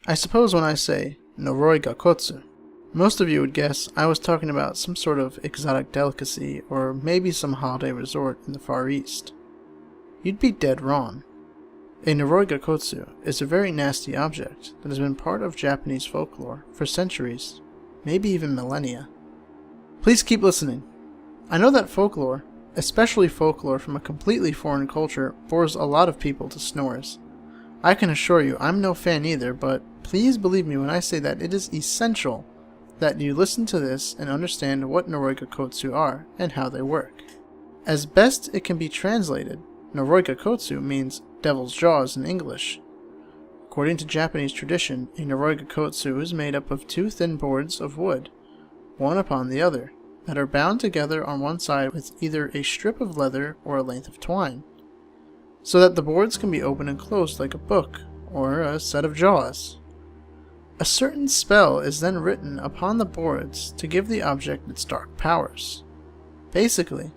I suppose when I say Noroi Gakotsu, most of you would guess I was talking about some sort of exotic delicacy or maybe some holiday resort in the Far East. You'd be dead wrong. A Noroi Gakotsu is a very nasty object that has been part of Japanese folklore for centuries, maybe even millennia. Please keep listening. I know that folklore, especially folklore from a completely foreign culture, bores a lot of people to snores. I can assure you I'm no fan either, but please believe me when I say that it is essential that you listen to this and understand what Noroi Gakotsu are and how they work. As best it can be translated, Noroi Gakotsu means devil's jaws in English. According to Japanese tradition, a Noroi Gakotsu is made up of two thin boards of wood, one upon the other, that are bound together on one side with either a strip of leather or a length of twine, so that the boards can be opened and closed like a book or a set of jaws. A certain spell is then written upon the boards to give the object its dark powers. Basically,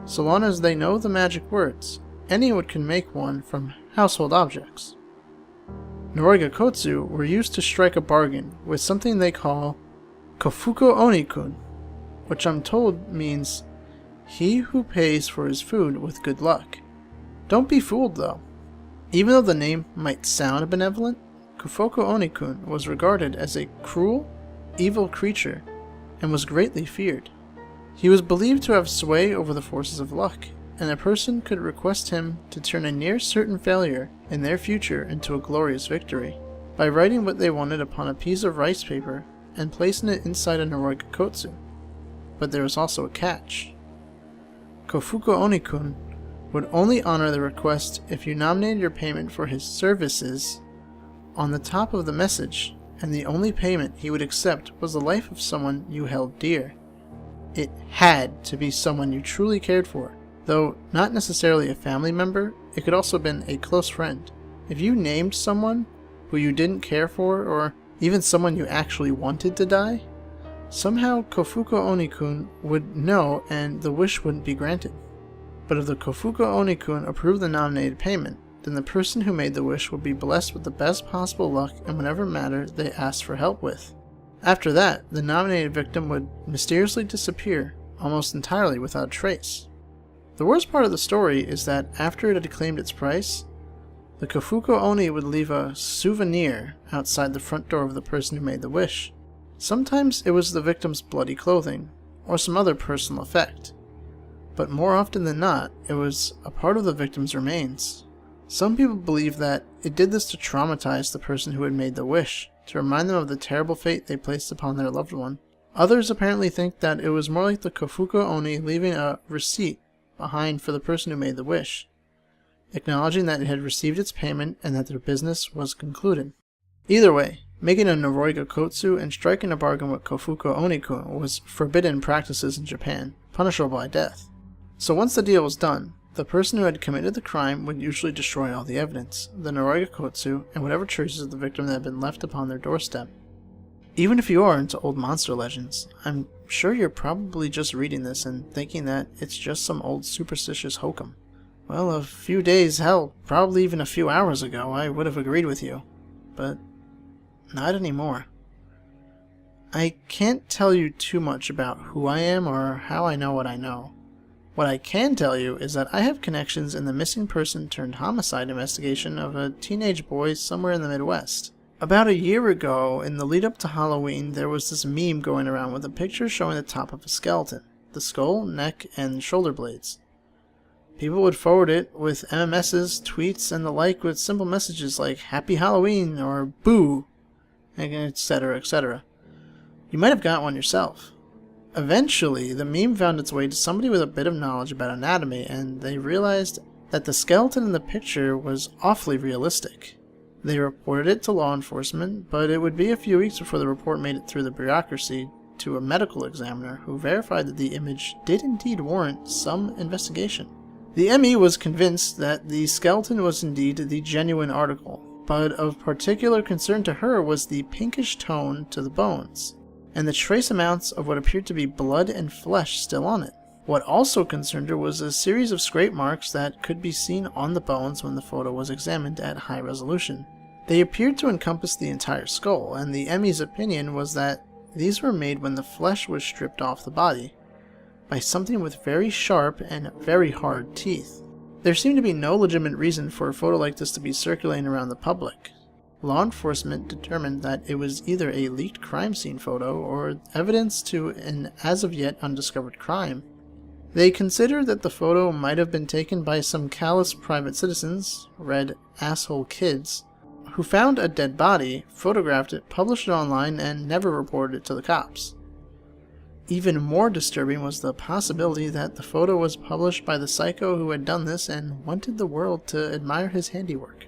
so long as they know the magic words, anyone can make one from household objects. Noroi Gakotsu were used to strike a bargain with something they call Kofuko Onikun, which I'm told means he who pays for his food with good luck. Don't be fooled though. Even though the name might sound benevolent, Kofuko Onikun was regarded as a cruel, evil creature and was greatly feared. He was believed to have sway over the forces of luck, and a person could request him to turn a near certain failure in their future into a glorious victory by writing what they wanted upon a piece of rice paper and placing it inside a Noroi Gakotsu. But there was also a catch. Kofuko Onikun would only honor the request if you nominated your payment for his services on the top of the message, and the only payment he would accept was the life of someone you held dear. It had to be someone you truly cared for, though not necessarily a family member. It could also have been a close friend. If you named someone who you didn't care for, or even someone you actually wanted to die, somehow Kofuko Onikun would know and the wish wouldn't be granted. But if the Kofuko Onikun approved the nominated payment, then the person who made the wish would be blessed with the best possible luck in whatever matter they asked for help with. After that, the nominated victim would mysteriously disappear, almost entirely without trace. The worst part of the story is that after it had claimed its price, the Kofuko Oni would leave a souvenir outside the front door of the person who made the wish. Sometimes it was the victim's bloody clothing, or some other personal effect, but more often than not, it was a part of the victim's remains. Some people believe that it did this to traumatize the person who had made the wish, to remind them of the terrible fate they placed upon their loved one. Others apparently think that it was more like the Kofuko Oni leaving a receipt behind for the person who made the wish, acknowledging that it had received its payment and that their business was concluded. Either way, making a Noroi Gakotsu and striking a bargain with Kofuko Onikun was forbidden practices in Japan, punishable by death. So once the deal was done, the person who had committed the crime would usually destroy all the evidence, the Noroi Gakotsu, and whatever traces of the victim that had been left upon their doorstep. Even if you are into old monster legends, I'm sure you're probably just reading this and thinking that it's just some old superstitious hokum. Well, a few days, hell, probably even a few hours ago, I would have agreed with you. But not anymore. I can't tell you too much about who I am or how I know what I know. What I can tell you is that I have connections in the missing person turned homicide investigation of a teenage boy somewhere in the Midwest. About a year ago, in the lead up to Halloween, there was this meme going around with a picture showing the top of a skeleton, the skull, neck, and shoulder blades. People would forward it with MMS's, tweets, and the like with simple messages like Happy Halloween or Boo, etc., etc. You might have got one yourself. Eventually, the meme found its way to somebody with a bit of knowledge about anatomy, and they realized that the skeleton in the picture was awfully realistic. They reported it to law enforcement, but it would be a few weeks before the report made it through the bureaucracy to a medical examiner who verified that the image did indeed warrant some investigation. The ME was convinced that the skeleton was indeed the genuine article, but of particular concern to her was the pinkish tone to the bones, and the trace amounts of what appeared to be blood and flesh still on it. What also concerned her was a series of scrape marks that could be seen on the bones when the photo was examined at high resolution. They appeared to encompass the entire skull, and the Emmy's opinion was that these were made when the flesh was stripped off the body by something with very sharp and very hard teeth. There seemed to be no legitimate reason for a photo like this to be circulating around the public. Law enforcement determined that it was either a leaked crime scene photo or evidence to an as of yet undiscovered crime. They considered that the photo might have been taken by some callous private citizens, read asshole kids, who found a dead body, photographed it, published it online, and never reported it to the cops. Even more disturbing was the possibility that the photo was published by the psycho who had done this and wanted the world to admire his handiwork.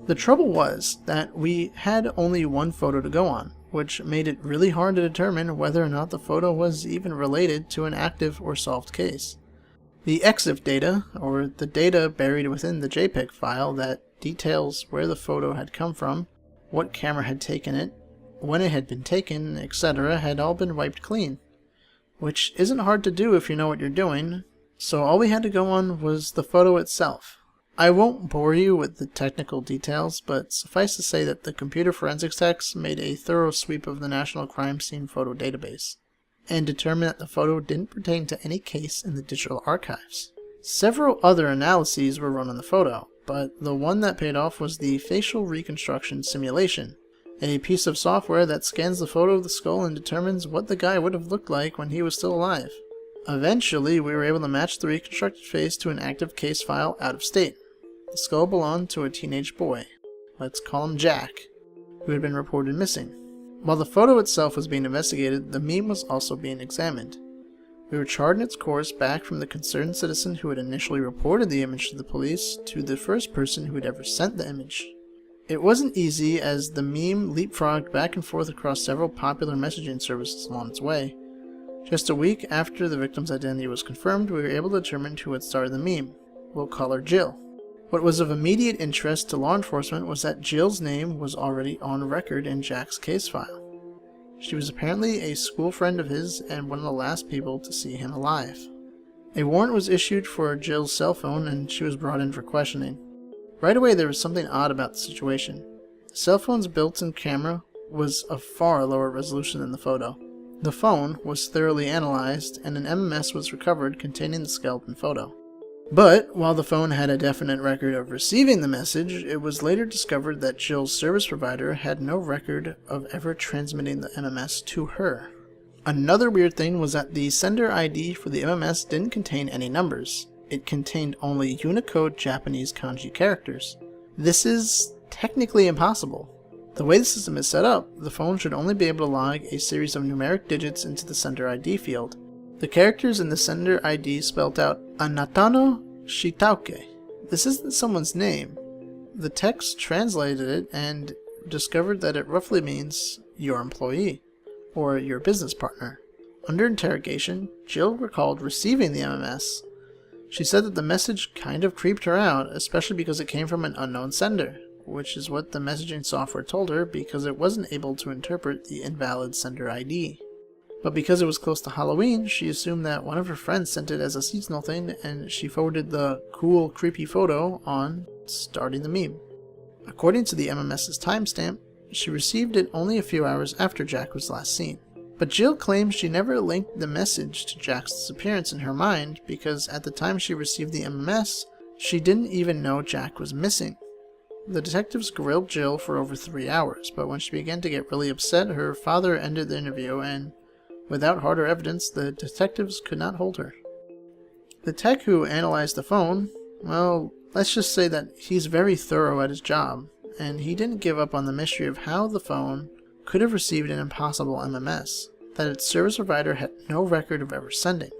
The trouble was that we had only one photo to go on, which made it really hard to determine whether or not the photo was even related to an active or solved case. The EXIF data, or the data buried within the JPEG file that details where the photo had come from, what camera had taken it, when it had been taken, etc., had all been wiped clean. Which isn't hard to do if you know what you're doing, so all we had to go on was the photo itself. I won't bore you with the technical details, but suffice to say that the computer forensics techs made a thorough sweep of the National Crime Scene Photo Database, and determined that the photo didn't pertain to any case in the digital archives. Several other analyses were run on the photo, but the one that paid off was the facial reconstruction simulation, a piece of software that scans the photo of the skull and determines what the guy would have looked like when he was still alive. Eventually, we were able to match the reconstructed face to an active case file out of state. The skull belonged to a teenage boy, let's call him Jack, who had been reported missing. While the photo itself was being investigated, the meme was also being examined. We were charting its course back from the concerned citizen who had initially reported the image to the police to the first person who had ever sent the image. It wasn't easy, as the meme leapfrogged back and forth across several popular messaging services along its way. Just a week after the victim's identity was confirmed, we were able to determine who had started the meme. We'll call her Jill. What was of immediate interest to law enforcement was that Jill's name was already on record in Jack's case file. She was apparently a school friend of his and one of the last people to see him alive. A warrant was issued for Jill's cell phone and she was brought in for questioning. Right away there was something odd about the situation. The cell phone's built-in camera was of far lower resolution than the photo. The phone was thoroughly analyzed and an MMS was recovered containing the skeleton photo. But, while the phone had a definite record of receiving the message, it was later discovered that Jill's service provider had no record of ever transmitting the MMS to her. Another weird thing was that the sender ID for the MMS didn't contain any numbers. It contained only Unicode Japanese kanji characters. This is technically impossible. The way the system is set up, the phone should only be able to log a series of numeric digits into the sender ID field. The characters in the sender ID spelled out Anatano Shitauke. This isn't someone's name. The text translated it and discovered that it roughly means your employee, or your business partner. Under interrogation, Jill recalled receiving the MMS. She said that the message kind of creeped her out, especially because it came from an unknown sender, which is what the messaging software told her because it wasn't able to interpret the invalid sender ID. But because it was close to Halloween, she assumed that one of her friends sent it as a seasonal thing, and she forwarded the cool, creepy photo on, starting the meme. According to the MMS's timestamp, she received it only a few hours after Jack was last seen. But Jill claims she never linked the message to Jack's disappearance in her mind because at the time she received the MMS, she didn't even know Jack was missing. The detectives grilled Jill for over 3 hours, but when she began to get really upset, her father ended the interview and, without harder evidence, the detectives could not hold her. The tech who analyzed the phone, well, let's just say that he's very thorough at his job, and he didn't give up on the mystery of how the phone could have received an impossible MMS that its service provider had no record of ever sending.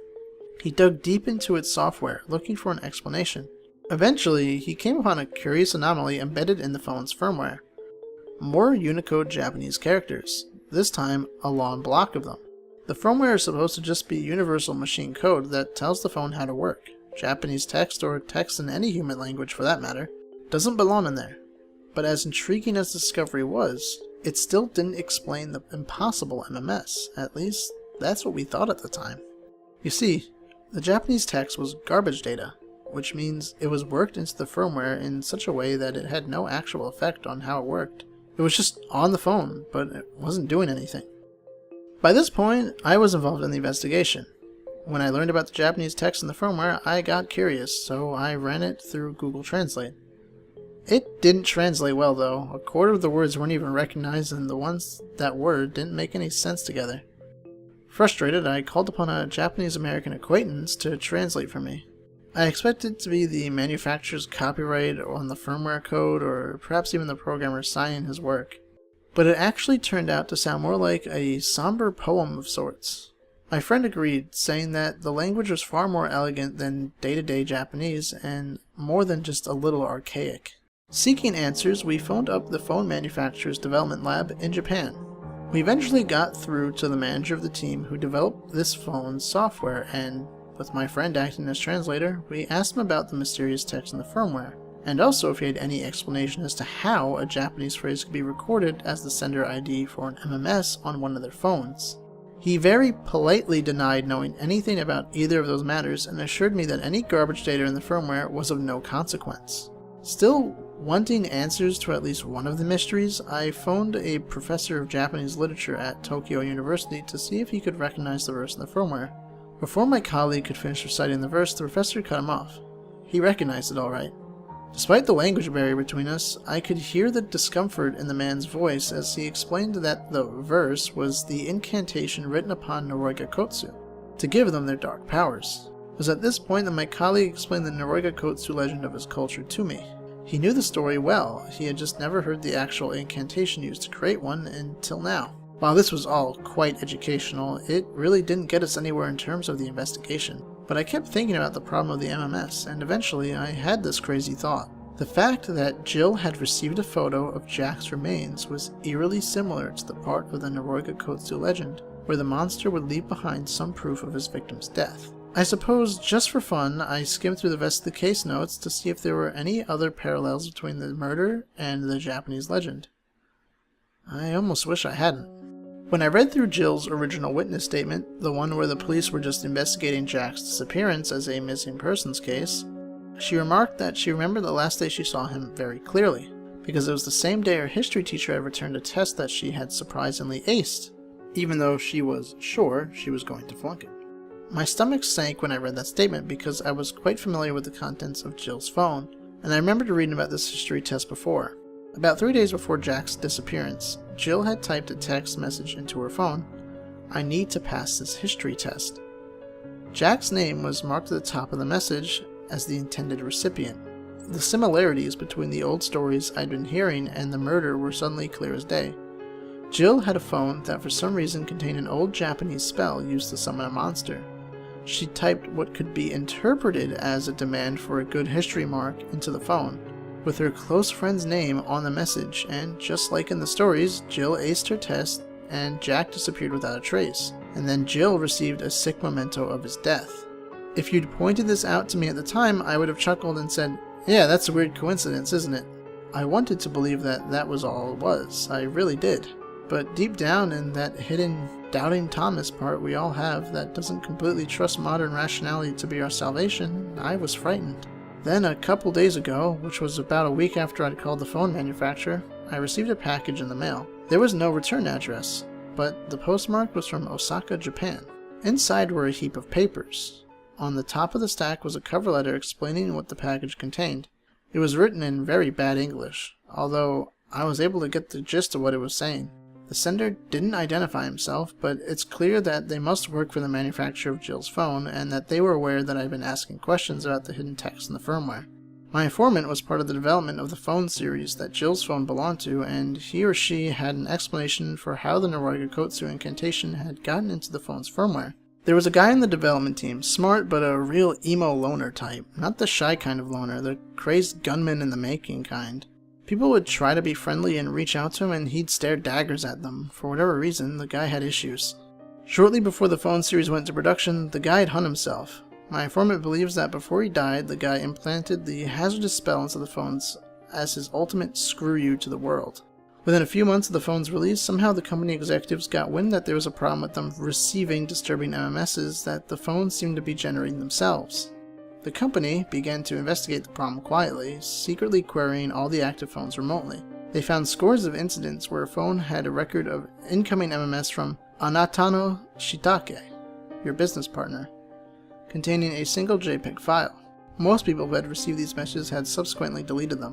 He dug deep into its software, looking for an explanation. Eventually, he came upon a curious anomaly embedded in the phone's firmware. More Unicode Japanese characters, this time a long block of them. The firmware is supposed to just be universal machine code that tells the phone how to work. Japanese text, or text in any human language for that matter, doesn't belong in there. But as intriguing as the discovery was, it still didn't explain the impossible MMS. At least, that's what we thought at the time. You see, the Japanese text was garbage data. which means it was worked into the firmware in such a way that it had no actual effect on how it worked. It was just on the phone, but it wasn't doing anything. By this point, I was involved in the investigation. When I learned about the Japanese text in the firmware, I got curious, so I ran it through Google Translate. It didn't translate well though. A quarter of the words weren't even recognized, and the ones that were didn't make any sense together. Frustrated, I called upon a Japanese-American acquaintance to translate for me. I expected it to be the manufacturer's copyright on the firmware code, or perhaps even the programmer signing his work. But it actually turned out to sound more like a somber poem of sorts. My friend agreed, saying that the language was far more elegant than day-to-day Japanese, and more than just a little archaic. Seeking answers, we phoned up the phone manufacturer's development lab in Japan. We eventually got through to the manager of the team who developed this phone's software, and, with my friend acting as translator, we asked him about the mysterious text in the firmware, and also if he had any explanation as to how a Japanese phrase could be recorded as the sender ID for an MMS on one of their phones. He very politely denied knowing anything about either of those matters and assured me that any garbage data in the firmware was of no consequence. Still wanting answers to at least one of the mysteries, I phoned a professor of Japanese literature at Tokyo University to see if he could recognize the verse in the firmware. Before my colleague could finish reciting the verse, the professor cut him off. He recognized it all right. Despite the language barrier between us, I could hear the discomfort in the man's voice as he explained that the verse was the incantation written upon Noroiga Kotsu to give them their dark powers. It was at this point that my colleague explained the Noroiga Kotsu legend of his culture to me. He knew the story well, he had just never heard the actual incantation used to create one until now. While this was all quite educational, it really didn't get us anywhere in terms of the investigation. But I kept thinking about the problem of the MMS, and eventually I had this crazy thought. The fact that Jill had received a photo of Jack's remains was eerily similar to the part of the Noroiga Kotsu legend, where the monster would leave behind some proof of his victim's death. I suppose, just for fun, I skimmed through the rest of the case notes to see if there were any other parallels between the murder and the Japanese legend. I almost wish I hadn't. When I read through Jill's original witness statement, the one where the police were just investigating Jack's disappearance as a missing persons case, she remarked that she remembered the last day she saw him very clearly, because it was the same day her history teacher had returned a test that she had surprisingly aced, even though she was sure she was going to flunk it. My stomach sank when I read that statement because I was quite familiar with the contents of Jill's phone, and I remembered reading about this history test before. About 3 days before Jack's disappearance, Jill had typed a text message into her phone, "I need to pass this history test." Jack's name was marked at the top of the message as the intended recipient. The similarities between the old stories I'd been hearing and the murder were suddenly clear as day. Jill had a phone that for some reason contained an old Japanese spell used to summon a monster. She typed what could be interpreted as a demand for a good history mark into the phone, with her close friend's name on the message, and just like in the stories, Jill aced her test and Jack disappeared without a trace, and then Jill received a sick memento of his death. If you'd pointed this out to me at the time, I would have chuckled and said, "Yeah, that's a weird coincidence, isn't it?" I wanted to believe that that was all it was, I really did. But deep down in that hidden doubting Thomas part we all have that doesn't completely trust modern rationality to be our salvation, I was frightened. Then a couple days ago, which was about a week after I'd called the phone manufacturer, I received a package in the mail. There was no return address, but the postmark was from Osaka, Japan. Inside were a heap of papers. On the top of the stack was a cover letter explaining what the package contained. It was written in very bad English, although I was able to get the gist of what it was saying. The sender didn't identify himself, but it's clear that they must work for the manufacturer of Jill's phone, and that they were aware that I'd been asking questions about the hidden text in the firmware. My informant was part of the development of the phone series that Jill's phone belonged to, and he or she had an explanation for how the Noroiga Kotsu incantation had gotten into the phone's firmware. There was a guy in the development team, smart but a real emo loner type, not the shy kind of loner, the crazed gunman in the making kind. People would try to be friendly and reach out to him, and he'd stare daggers at them. For whatever reason, the guy had issues. Shortly before the phone series went into production, the guy had hung himself. My informant believes that before he died, the guy implanted the hazardous spell into the phones as his ultimate screw you to the world. Within a few months of the phone's release, somehow the company executives got wind that there was a problem with them receiving disturbing MMSs that the phones seemed to be generating themselves. The company began to investigate the problem quietly, secretly querying all the active phones remotely. They found scores of incidents where a phone had a record of incoming MMS from Anatano Shitake, your business partner, containing a single JPEG file. Most people who had received these messages had subsequently deleted them,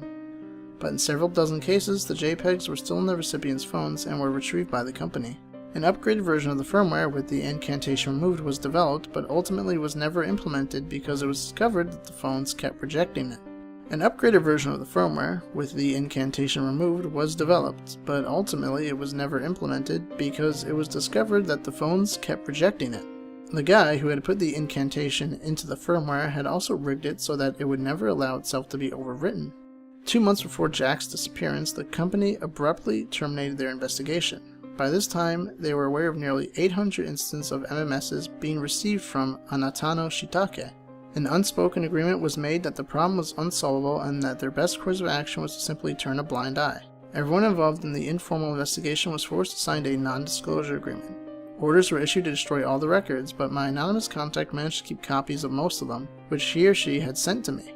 but in several dozen cases, the JPEGs were still in the recipient's phones and were retrieved by the company. An upgraded version of the firmware with the incantation removed was developed, but ultimately was never implemented because it was discovered that the phones kept rejecting it. An upgraded version of the firmware with the incantation removed was developed, but ultimately it was never implemented because it was discovered that the phones kept rejecting it. The guy who had put the incantation into the firmware had also rigged it so that it would never allow itself to be overwritten. 2 months before Jack's disappearance, the company abruptly terminated their investigation. By this time, they were aware of nearly 800 instances of MMSs being received from Anatano Shitake. An unspoken agreement was made that the problem was unsolvable and that their best course of action was to simply turn a blind eye. Everyone involved in the informal investigation was forced to sign a non-disclosure agreement. Orders were issued to destroy all the records, but my anonymous contact managed to keep copies of most of them, which he or she had sent to me.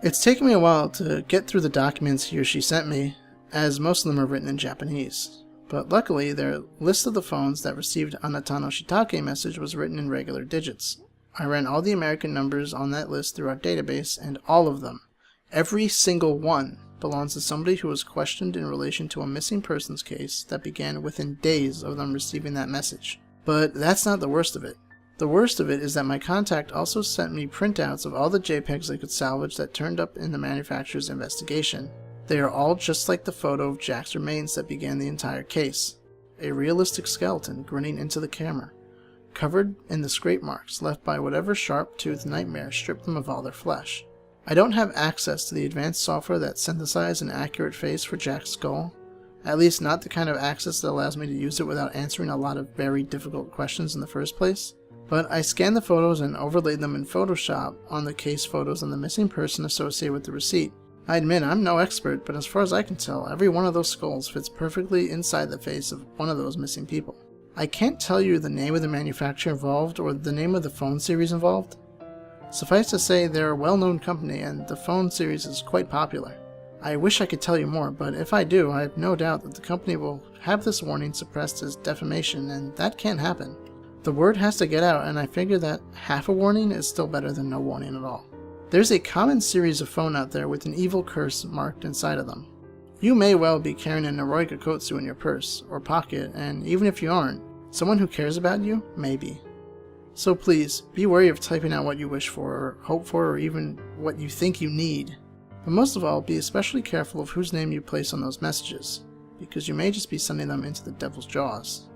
It's taken me a while to get through the documents he or she sent me, as most of them are written in Japanese. But luckily, their list of the phones that received Anatano Shitake message was written in regular digits. I ran all the American numbers on that list through our database, and all of them, every single one, belongs to somebody who was questioned in relation to a missing persons case that began within days of them receiving that message. But that's not the worst of it. The worst of it is that my contact also sent me printouts of all the JPEGs they could salvage that turned up in the manufacturer's investigation. They are all just like the photo of Jack's remains that began the entire case. A realistic skeleton grinning into the camera, covered in the scrape marks left by whatever sharp-toothed nightmare stripped them of all their flesh. I don't have access to the advanced software that synthesizes an accurate face for Jack's skull, at least not the kind of access that allows me to use it without answering a lot of very difficult questions in the first place. But I scanned the photos and overlaid them in Photoshop on the case photos and the missing person associated with the receipt. I admit I'm no expert, but as far as I can tell, every one of those skulls fits perfectly inside the face of one of those missing people. I can't tell you the name of the manufacturer involved or the name of the phone series involved. Suffice to say, they're a well-known company and the phone series is quite popular. I wish I could tell you more, but if I do, I have no doubt that the company will have this warning suppressed as defamation, and that can't happen. The word has to get out, and I figure that half a warning is still better than no warning at all. There's a common series of phone out there with an evil curse marked inside of them. You may well be carrying a Noroi Gakotsu in your purse or pocket, and even if you aren't, someone who cares about you may be. So please, be wary of typing out what you wish for, or hope for, or even what you think you need. But most of all, be especially careful of whose name you place on those messages, because you may just be sending them into the devil's jaws.